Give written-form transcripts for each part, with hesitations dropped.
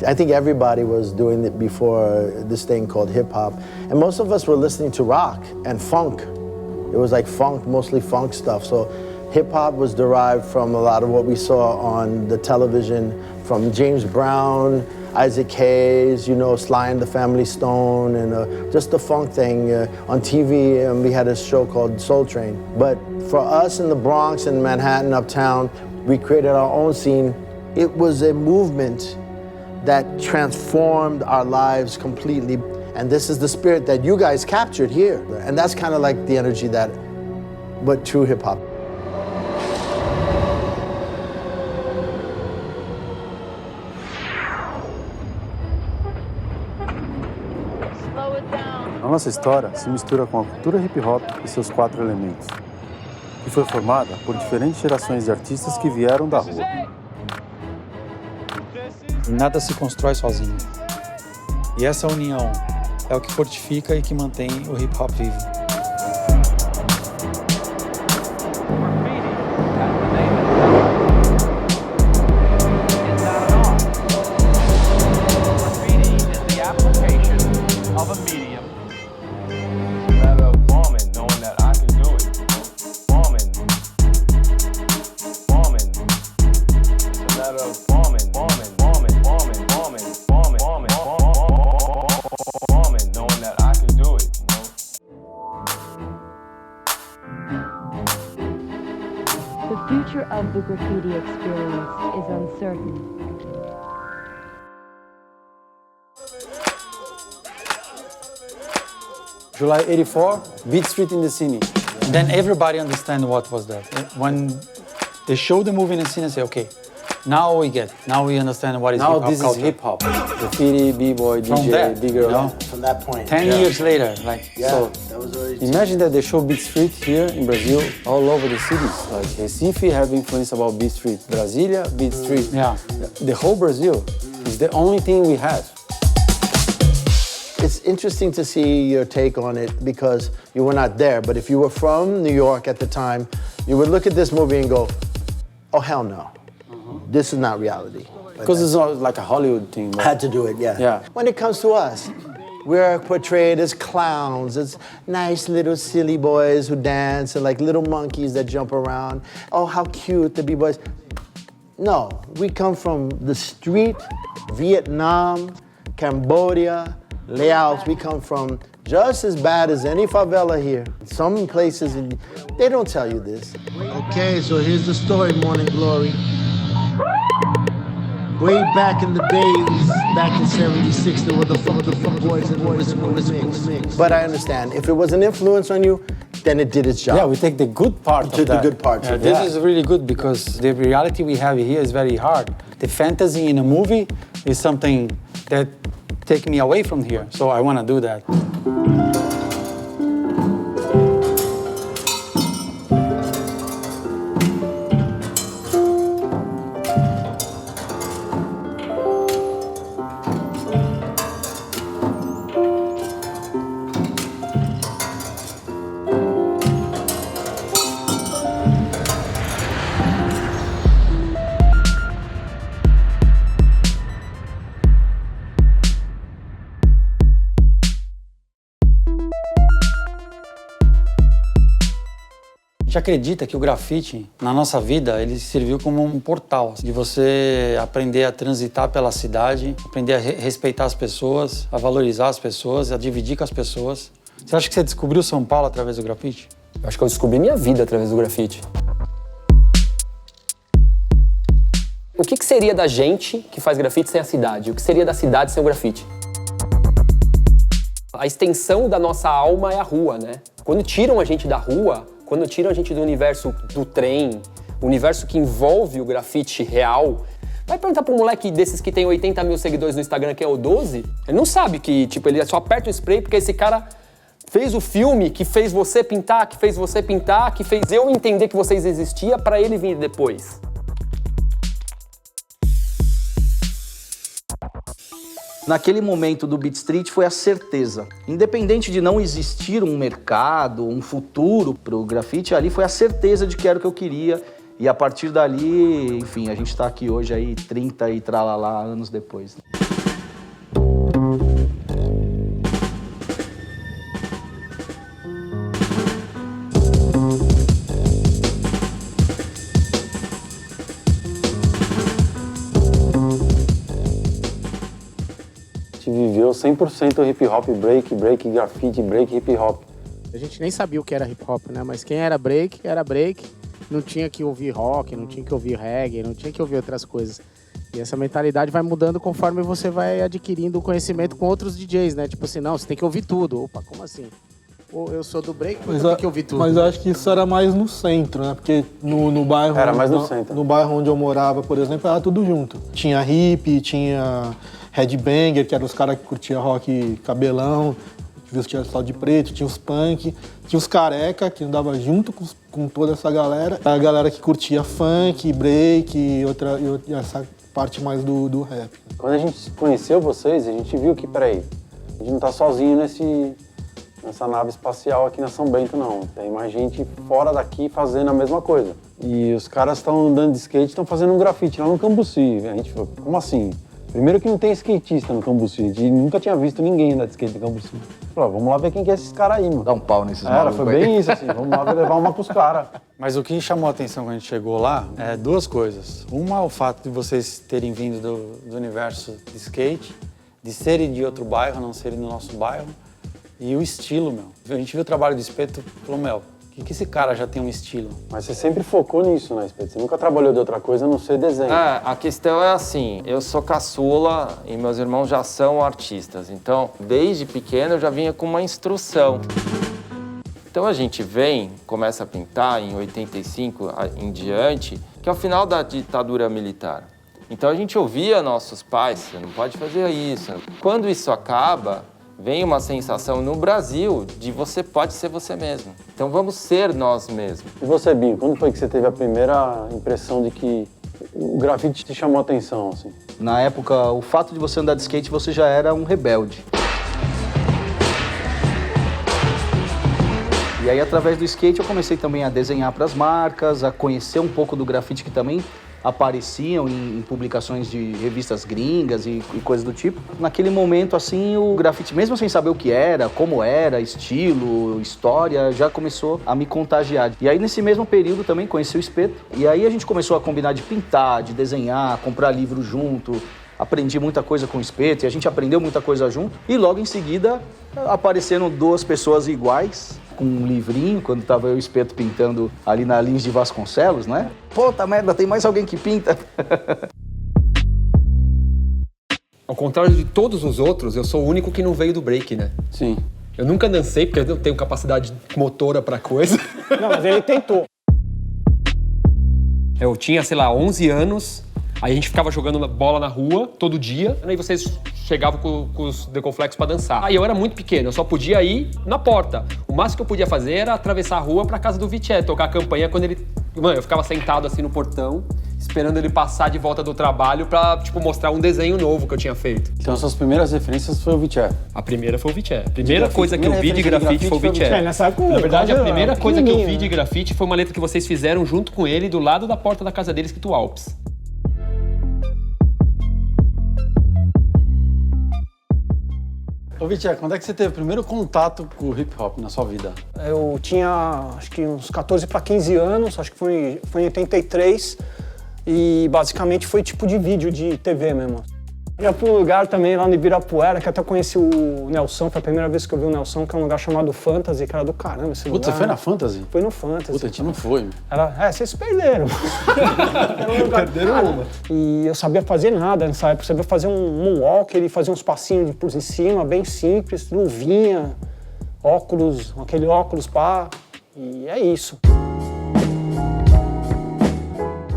I think everybody was doing it before this thing called hip-hop. And most of us were listening to rock and funk. It was like funk, mostly funk stuff. So hip-hop was derived from a lot of what we saw on the television, from James Brown, Isaac Hayes, you know, Sly and the Family Stone, and just the funk thing. On TV, we had a show called Soul Train. But for us in the Bronx and Manhattan, uptown, we created our own scene. It was a movement that transformed our lives completely. And this is the spirit that you guys captured here. And that's kind of like the energy that, but true hip hop. A nossa história se mistura com a cultura hip-hop e seus 4 elementos. E foi formada por diferentes gerações de artistas que vieram da rua. Nada se constrói sozinho. E essa união é o que fortifica e que mantém o hip-hop vivo. The future of the graffiti experience is uncertain. July 84, Beat Street in the Cine. Then everybody understand what was that. When they show the movie in the scene and say, okay, now we get, now we understand what is Now hip-hop this culture. is hip-hop. Graffiti, b-boy, From DJ, there, bigger. you know? From that point. 10 years later, like, Yeah, so. that was already... Imagine that they show Beat Street here in Brazil, all over the cities. Like Recife have influence about Beat Street. Brasilia, Beat Street. Yeah. The whole Brazil is the only thing we have. It's interesting to see your take on it because you were not there, but if you were from New York at the time, you would look at this movie and go, oh, hell no. This is not reality. Because it's not like a Hollywood thing. But Had to do it, yeah. Yeah. When it comes to us, we're portrayed as clowns, as nice little silly boys who dance and like little monkeys that jump around. Oh, how cute the B-boys. No, we come from the street, Vietnam, Cambodia, Laos. We come from just as bad as any favela here. Some places, they don't tell you this. Okay, so here's the story, Morning Glory. Way back in the days, back in 76, there were the fuck boys and the mix. But I understand, if it was an influence on you, then it did its job. Yeah, we take the good part Did of that. the good parts. Yeah, this is really good because the reality we have here is very hard. The fantasy in a movie is something that takes me away from here, so I want to do that. A gente acredita que o grafite, na nossa vida, ele serviu como um portal de você aprender a transitar pela cidade, aprender a respeitar as pessoas, a valorizar as pessoas, a dividir com as pessoas. Você acha que você descobriu São Paulo através do grafite? Eu acho que eu descobri minha vida através do grafite. O que seria da gente que faz grafite sem a cidade? O que seria da cidade sem o grafite? A extensão da nossa alma é a rua, né? Quando tiram a gente da rua, quando tiram a gente do universo do trem, o universo que envolve o grafite real, vai perguntar para um moleque desses que tem 80 mil seguidores no Instagram, que é o 12, ele não sabe que, tipo, ele só aperta o spray porque esse cara fez o filme que fez você pintar, que fez você pintar, que fez eu entender que vocês existiam para ele vir depois. Naquele momento do Beat Street foi a certeza. Independente de não existir um mercado, um futuro para o grafite, ali foi a certeza de que era o que eu queria. E a partir dali, enfim, a gente está aqui hoje aí 30 e tralalá anos depois. virou 100% hip hop, break, break, grafite, break, hip hop. A gente nem sabia o que era hip hop, né? Mas quem era break, não tinha que ouvir rock, não tinha que ouvir reggae, não tinha que ouvir outras coisas. E essa mentalidade vai mudando conforme você vai adquirindo conhecimento com outros DJs, né? Tipo assim, não, você tem que ouvir tudo. Opa, como assim? Ou eu sou do break, mas eu tenho que ouvir tudo. Mas eu acho que isso era mais no centro, né? Porque no bairro... Era mais no centro. No bairro onde eu morava, por exemplo, era tudo junto. Tinha hippie, tinha headbanger, que eram os caras que curtiam rock cabelão, que vestia só de preto, tinha os punk, tinha os careca, que andava junto com toda essa galera. A galera que curtia funk, break e essa parte mais do rap. Quando a gente conheceu vocês, a gente viu que, peraí, a gente não tá sozinho nessa nave espacial aqui na São Bento, não. Tem mais gente fora daqui fazendo a mesma coisa. E os caras estão andando de skate, estão fazendo um grafite lá no Cambuci. A gente falou, como assim? Primeiro que não tem skatista no Cambuci, a gente nunca tinha visto ninguém andar de skate no Cambuci. Falou, vamos lá ver quem que é esses caras aí, mano. Dá um pau nesses Era, malucos foi aí. bem isso, assim, vamos lá levar uma pros caras. Mas o que chamou a atenção quando a gente chegou lá é duas coisas. Uma, o fato de vocês terem vindo do universo de skate, de serem de outro bairro, não serem do nosso bairro, e o estilo, meu. A gente viu o trabalho do Espeto e falou, meu, que esse cara já tem um estilo? Mas você sempre focou nisso, né, Espeto? Você nunca trabalhou de outra coisa a não ser desenho. A questão é assim, eu sou caçula e meus irmãos já são artistas, então desde pequeno eu já vinha com uma instrução. Então a gente começa a pintar em 85 em diante, que é o final da ditadura militar. Então a gente ouvia nossos pais, você não pode fazer isso. Quando isso acaba, vem uma sensação no Brasil de você pode ser você mesmo. Então vamos ser nós mesmos. E você, Binho, quando foi que você teve a primeira impressão de que o grafite te chamou a atenção, assim? Na época, o fato de você andar de skate, você já era um rebelde. E aí, através do skate, eu comecei também a desenhar para as marcas, a conhecer um pouco do grafite que também apareciam em publicações de revistas gringas e coisas do tipo. Naquele momento, assim, o grafite, mesmo sem saber o que era, como era, estilo, história, já começou a me contagiar. E aí, nesse mesmo período, também conheci o Espeto. E aí, a gente começou a combinar de pintar, de desenhar, comprar livro junto. Aprendi muita coisa com o Espeto e a gente aprendeu muita coisa junto. E logo em seguida, apareceram duas pessoas iguais, com um livrinho, quando tava eu e o Espeto pintando ali na Lins de Vasconcelos, né? Puta merda, tem mais alguém que pinta? Ao contrário de todos os outros, eu sou o único que não veio do break, né? Sim. Eu nunca dancei, porque eu não tenho capacidade motora pra coisa. Não, mas ele tentou. Eu tinha, sei lá, 11 anos, aí a gente ficava jogando bola na rua todo dia, aí vocês chegavam com os Decoflex pra dançar. Aí eu era muito pequeno, eu só podia ir na porta. O máximo que eu podia fazer era atravessar a rua pra casa do Viché, tocar a campanha quando ele... Mano, eu ficava sentado assim no portão, esperando ele passar de volta do trabalho pra, tipo, mostrar um desenho novo que eu tinha feito. Então suas primeiras referências foi o Viché. A primeira foi o Viché. A primeira coisa que eu vi de grafite foi o Viché. É, nessa época, Na verdade, a primeira coisa que eu vi de pequenininho, grafite foi uma letra que vocês fizeram junto com ele, do lado da porta da casa dele, escrito Alpes. Ô, Viché, quando é que você teve o primeiro contato com o hip hop na sua vida? Eu tinha, acho que uns 14 para 15 anos, acho que foi em 83, e basicamente foi tipo de vídeo de TV mesmo. Ia para um lugar também lá no Ibirapuera, que até eu conheci o Nelson, foi a primeira vez que eu vi o Nelson, que é um lugar chamado Fantasy, que era do caramba esse lugar. Puta, você foi na Fantasy? Foi no Fantasy. Puta, a gente não foi, meu. Vocês perderam. Era um lugar... Perderam uma. E eu sabia fazer nada nessa época, eu sabia fazer um moonwalk, ele fazia uns passinhos por em cima, bem simples, luvinha, óculos, aquele óculos pá, e é isso.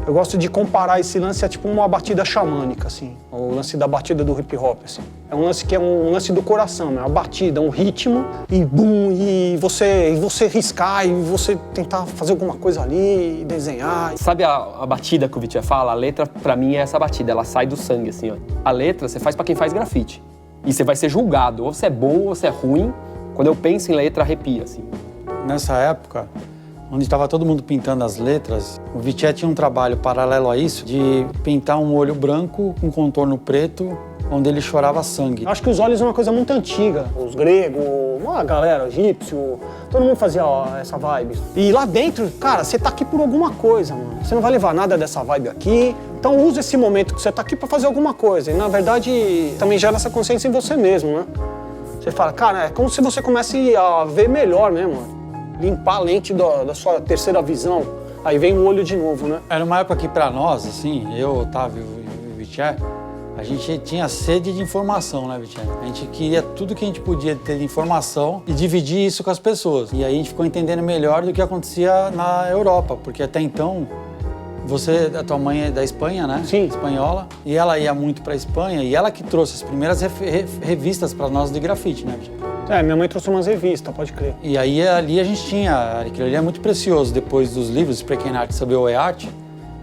Eu gosto de comparar esse lance a tipo uma batida xamânica, assim. O lance da batida do hip hop, assim. É um lance que é um lance do coração, é uma batida, um ritmo, e bum, e você riscar, e você tentar fazer alguma coisa ali, e desenhar. Sabe a batida que o Viché fala? A letra, pra mim, é essa batida, ela sai do sangue, assim, ó. A letra você faz pra quem faz grafite. E você vai ser julgado, ou você é bom ou você é ruim. Quando eu penso em letra, arrepia, assim. Nessa época, onde estava todo mundo pintando as letras, o Viché tinha um trabalho paralelo a isso de pintar um olho branco com contorno preto onde ele chorava sangue. Acho que os olhos é uma coisa muito antiga. Os gregos, a galera, egípcio, todo mundo fazia essa vibe. E lá dentro, cara, você tá aqui por alguma coisa, mano. Você não vai levar nada dessa vibe aqui. Então usa esse momento que você tá aqui pra fazer alguma coisa. E na verdade, também gera essa consciência em você mesmo, né? Você fala, cara, é como se você comece a ver melhor mesmo. Limpar a lente da sua terceira visão. Aí vem o olho de novo, né? Era uma época que pra nós, assim, eu, Otávio e o Viché, a gente tinha sede de informação, né, Viché? A gente queria tudo que a gente podia ter de informação e dividir isso com as pessoas. E aí a gente ficou entendendo melhor do que acontecia na Europa, porque até então, a tua mãe é da Espanha, né? Sim. Espanhola. E ela ia muito pra Espanha e ela que trouxe as primeiras revistas pra nós de grafite, né, Viché? Minha mãe trouxe umas revistas, pode crer. E aí ali a gente tinha, aquilo ali é muito precioso, depois dos livros, Pequena Arte, Saber o é Arte,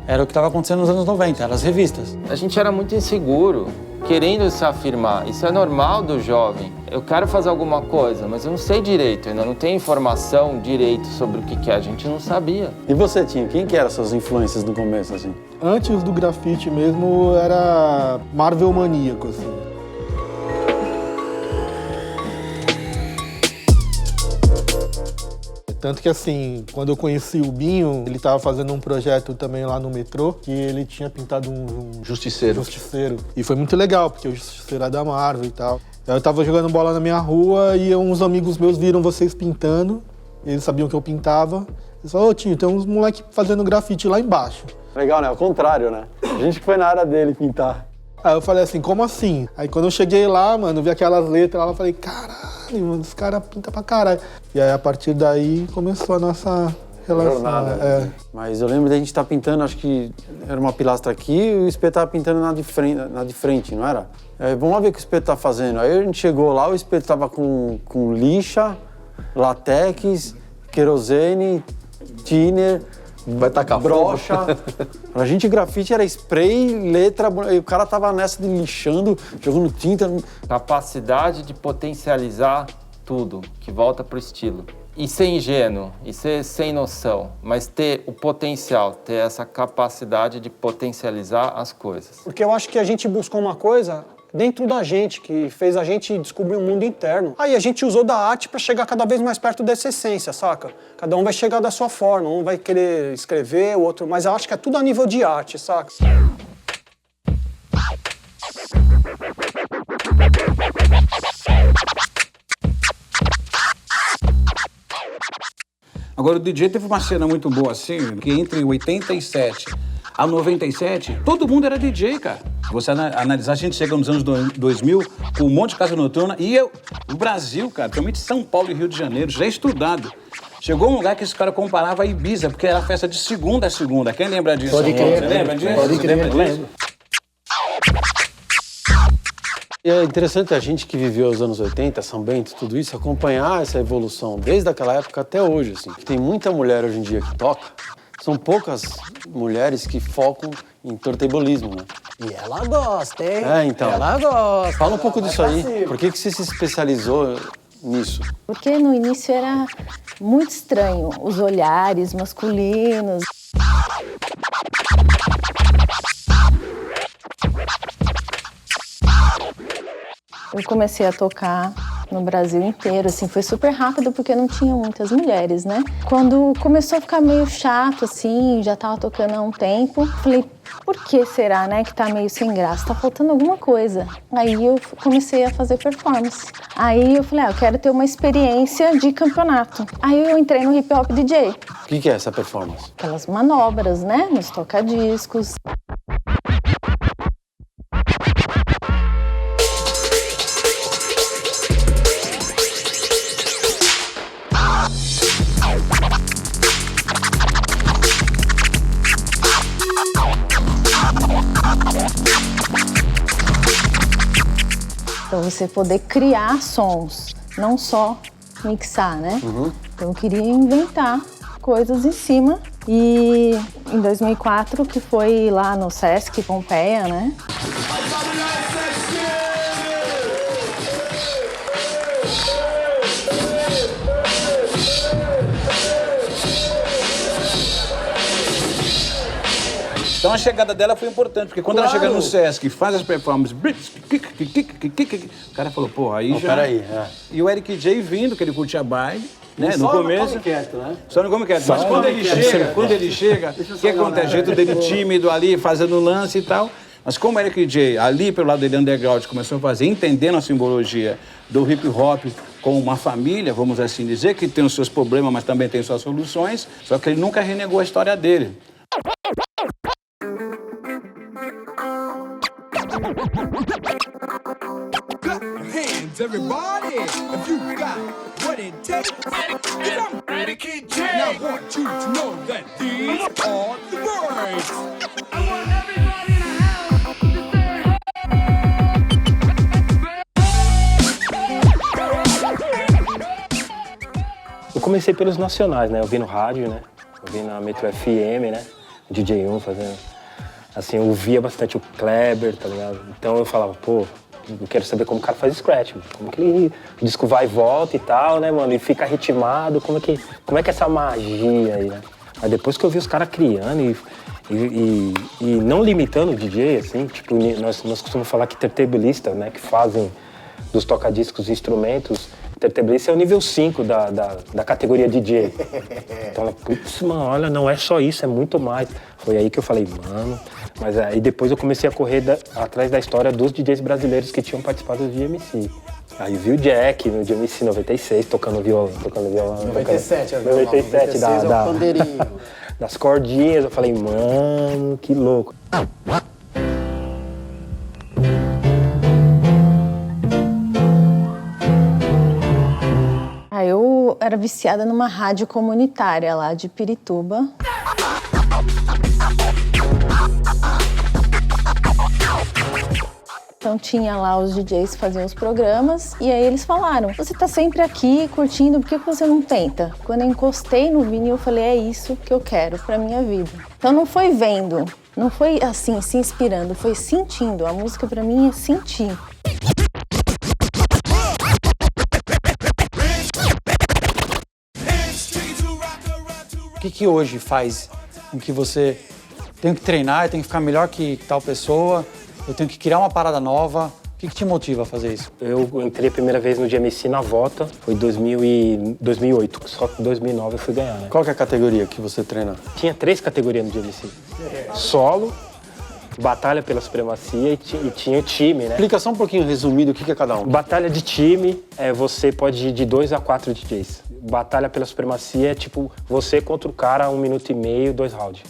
era o que estava acontecendo nos anos 90, eram as revistas. A gente era muito inseguro, querendo se afirmar. Isso é normal do jovem. Eu quero fazer alguma coisa, mas eu não sei direito, ainda não tenho informação direito sobre o que é, a gente não sabia. E você, Tinho, quem que eram suas influências no começo, assim? Antes do grafite mesmo, era Marvel maníaco, assim. Tanto que, assim, quando eu conheci o Binho, ele estava fazendo um projeto também lá no metrô, que ele tinha pintado um Justiceiro. E foi muito legal, porque o Justiceiro era da Marvel e tal. Eu tava jogando bola na minha rua e uns amigos meus viram vocês pintando. Eles sabiam que eu pintava. Eles falaram, ô Tinho, tem uns moleque fazendo grafite lá embaixo. Legal, né? Ao contrário, né? A gente que foi na área dele pintar. Aí eu falei assim, como assim? Aí quando eu cheguei lá, mano, vi aquelas letras lá, eu falei, caralho, mano, os caras pintam pra caralho. E aí, a partir daí, começou a nossa relação. Jornada, né? Mas eu lembro da gente estar pintando, acho que era uma pilastra aqui e o Espeto estava pintando na de frente, não era? Vamos lá ver o que o Espeto tá fazendo. Aí a gente chegou lá, o Espeto tava com lixa, latex, querosene, thinner, vai tacar brocha. Pra gente, grafite era spray, letra, e o cara tava nessa de lixando, jogando tinta. Capacidade de potencializar tudo, que volta pro estilo. E ser ingênuo, e ser sem noção, mas ter o potencial, ter essa capacidade de potencializar as coisas. Porque eu acho que a gente buscou uma coisa dentro da gente, que fez a gente descobrir um mundo interno. Aí a gente usou da arte para chegar cada vez mais perto dessa essência, saca? Cada um vai chegar da sua forma, um vai querer escrever, o outro... Mas eu acho que é tudo a nível de arte, saca? Agora, o DJ teve uma cena muito boa assim, que entre 87 a 97, todo mundo era DJ, cara. Você analisar, a gente chega nos anos 2000 com um monte de casa noturna e o Brasil, cara, principalmente São Paulo e Rio de Janeiro, já é estudado. Chegou um lugar que esse cara comparava a Ibiza, porque era festa de segunda a segunda. Quem lembra disso? Pode crer. Você lembra disso? Pode crer, Você lembra disso? E é interessante a gente que viveu os anos 80, São Bento, tudo isso, acompanhar essa evolução desde aquela época até hoje, assim. Que tem muita mulher hoje em dia que toca, são poucas mulheres que focam em turntablismo, né? E ela gosta, hein? Então. Ela gosta. Fala um pouco disso aí. Por que você se especializou nisso? Porque no início era muito estranho, os olhares masculinos. Eu comecei a tocar no Brasil inteiro, assim, foi super rápido porque não tinha muitas mulheres, né? Quando começou a ficar meio chato, assim, já tava tocando há um tempo, falei, por que será, né, que tá meio sem graça? Tá faltando alguma coisa. Aí eu comecei a fazer performance. Aí eu falei, eu quero ter uma experiência de campeonato. Aí eu entrei no Hip Hop DJ. O que é essa performance? Aquelas manobras, né, nos toca-discos. Então você poder criar sons, não só mixar, né? Então eu queria inventar coisas em cima. E em 2004, que foi lá no Sesc Pompeia, né? Então a chegada dela foi importante, porque quando ela chega no Sesc e faz as performances, o cara falou, pô, aí Não, já... peraí, E o Eric J vindo, que ele curtia baile, né? Só No começo. Come Quieto, né? Só no Come Quieto. Mas Só quando no ele Come chega, o que acontece? O jeito dele tímido ali, fazendo lance e tal. Mas como o Eric J, ali pelo lado dele underground, começou a fazer, entendendo a simbologia do hip hop como uma família, vamos assim dizer, que tem os seus problemas, mas também tem suas soluções, só que ele nunca renegou a história dele. Hands, everybody, if you got what it takes. I'm Eric J. And I want you to know that these are the words. I want everybody in the house to say, Eu comecei pelos nacionais, né? Eu vi no rádio, né? Eu vi na Metro FM, né? DJ1 fazendo... Assim, eu via bastante o Kleber, tá ligado? Então eu falava, pô, eu quero saber como o cara faz scratch, mano. Como que o disco vai e volta e tal, né, mano? E fica ritmado, como é que é essa magia aí, né? Mas depois que eu vi os caras criando e não limitando o DJ, assim, tipo, nós costumamos falar que turntablista, né, que fazem dos tocadiscos e instrumentos, turntablista é o nível 5 da categoria DJ. Então, putz, mano, olha, não é só isso, é muito mais. Foi aí que eu falei, mano... Mas aí depois eu comecei a correr atrás da história dos DJs brasileiros que tinham participado do DMC. Aí vi o Jack no DMC 96 tocando violão. 97, 97 é o pandeirinho. Das cordinhas. Eu falei, mano, que louco. Eu era viciada numa rádio comunitária lá de Pirituba. Então tinha lá os DJs que faziam os programas e aí eles falaram, você tá sempre aqui curtindo, por que você não tenta? Quando eu encostei no vinil eu falei, é isso que eu quero pra minha vida. Então não foi vendo, não foi assim, se inspirando, foi sentindo. A música pra mim é sentir. O que hoje faz com que você tenha que treinar, tem que ficar melhor que tal pessoa, eu tenho que criar uma parada nova? O que te motiva a fazer isso? Eu entrei a primeira vez no DMC na Vota, foi em 2008, só que em 2009 eu fui ganhar, né? Qual que é a categoria que você treina? Tinha 3 categorias no DMC. Solo, batalha pela supremacia e tinha o time, né? Explica só um pouquinho resumido o que é cada um. Batalha de time, você pode ir de 2 a 4 DJs. Batalha pela supremacia é tipo você contra o cara, 1 minuto e meio, 2 rounds.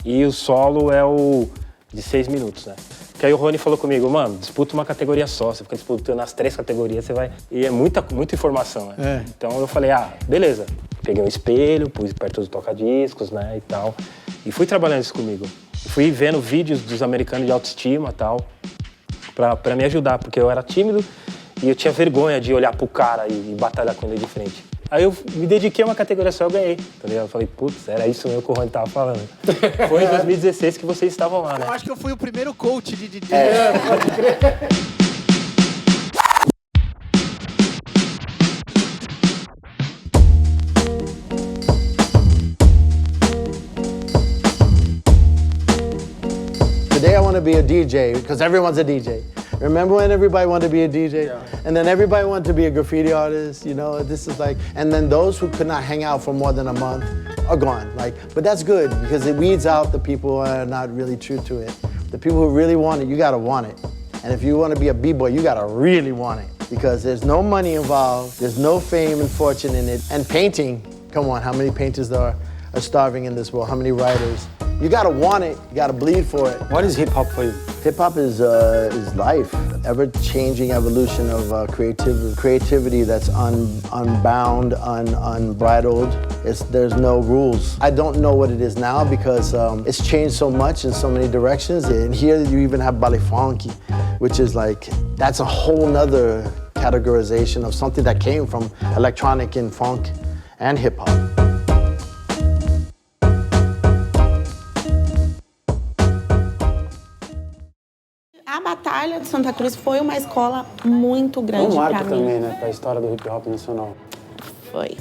E o solo é o de 6 minutos, né? Que aí o Rony falou comigo, mano, disputa uma categoria só, você fica disputando as 3 categorias, você vai... E é muita informação, né? Então eu falei, beleza. Peguei um espelho, pus perto dos tocadiscos, né, e tal. E fui trabalhando isso comigo. Fui vendo vídeos dos americanos de autoestima e tal, pra me ajudar, porque eu era tímido e eu tinha vergonha de olhar pro cara e batalhar com ele de frente. Aí eu me dediquei a uma categoria só, eu ganhei, tá ligado? Eu falei, putz, era isso mesmo que o Rony tava falando. Foi em 2016 que vocês estavam lá, né? Eu acho que eu fui o primeiro coach de DJ. Pode crer. Today I want to be a DJ because everyone's a DJ. Remember when everybody wanted to be a DJ? Yeah. And then everybody wanted to be a graffiti artist, you know, this is like, and then those who could not hang out for more than a month are gone. But that's good because it weeds out the people who are not really true to it. The people who really want it, you gotta want it. And if you wanna be a B-boy, you gotta really want it because there's no money involved, there's no fame and fortune in it. And painting, come on, how many painters there are starving in this world? How many writers? You gotta want it, you gotta bleed for it. What is hip-hop for you? Hip-hop is life, ever-changing evolution of creativity that's unbound, unbridled. There's no rules. I don't know what it is now because it's changed so much in so many directions. And here you even have ballet funky, which is like, that's a whole nother categorization of something that came from electronic and funk and hip-hop. A Batalha de Santa Cruz foi uma escola muito grande pra mim. É um marco também, né, pra história do hip hop nacional. Foi.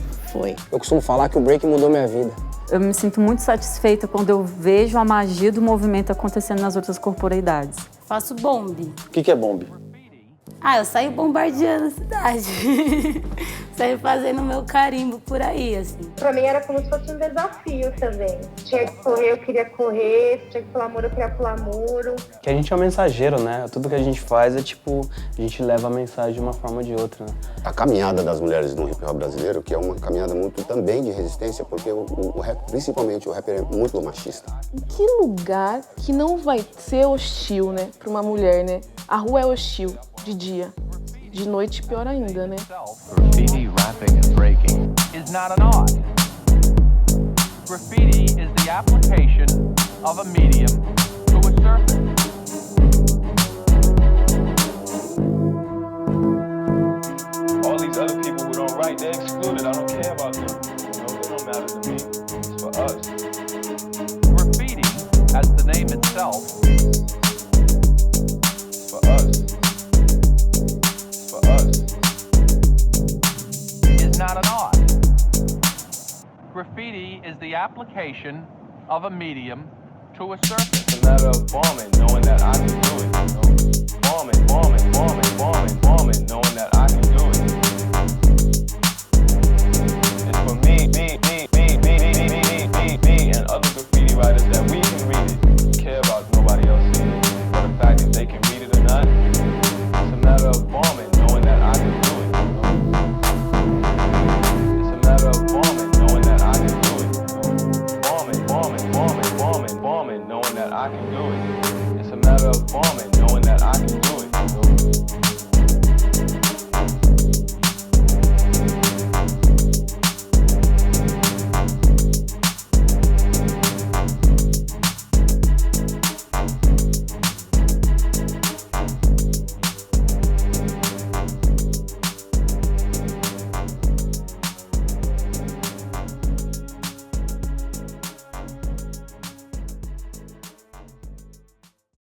Eu costumo falar que o break mudou minha vida. Eu me sinto muito satisfeita quando eu vejo a magia do movimento acontecendo nas outras corporeidades. Faço bombe. O que é bombe? Eu saio bombardeando a cidade. Saio fazendo meu carimbo por aí, assim. Pra mim era como se fosse um desafio também. Tinha que correr, eu queria correr. Tinha que pular muro, eu queria pular muro. Que a gente é um mensageiro, né? Tudo que a gente faz é tipo, a gente leva a mensagem de uma forma ou de outra, né? A caminhada das mulheres no hip hop brasileiro, que é uma caminhada muito também de resistência, porque o rap, principalmente o rap, é muito machista. Em que lugar que não vai ser hostil, né, pra uma mulher, né? A rua é hostil de dia, de noite pior ainda, né? Graffiti, rapping and breaking is not an art. Graffiti is the application of a medium to a surface. All these other people who don't write, they're excluded. I don't care about them. They don't matter to me. It's for us. Graffiti, as the name itself, it's for us. It's for us. Is not an art. Graffiti is the application of a medium to a surface. It's a matter of bombing, knowing that I can do it. You know? Bombing, knowing that I can do it.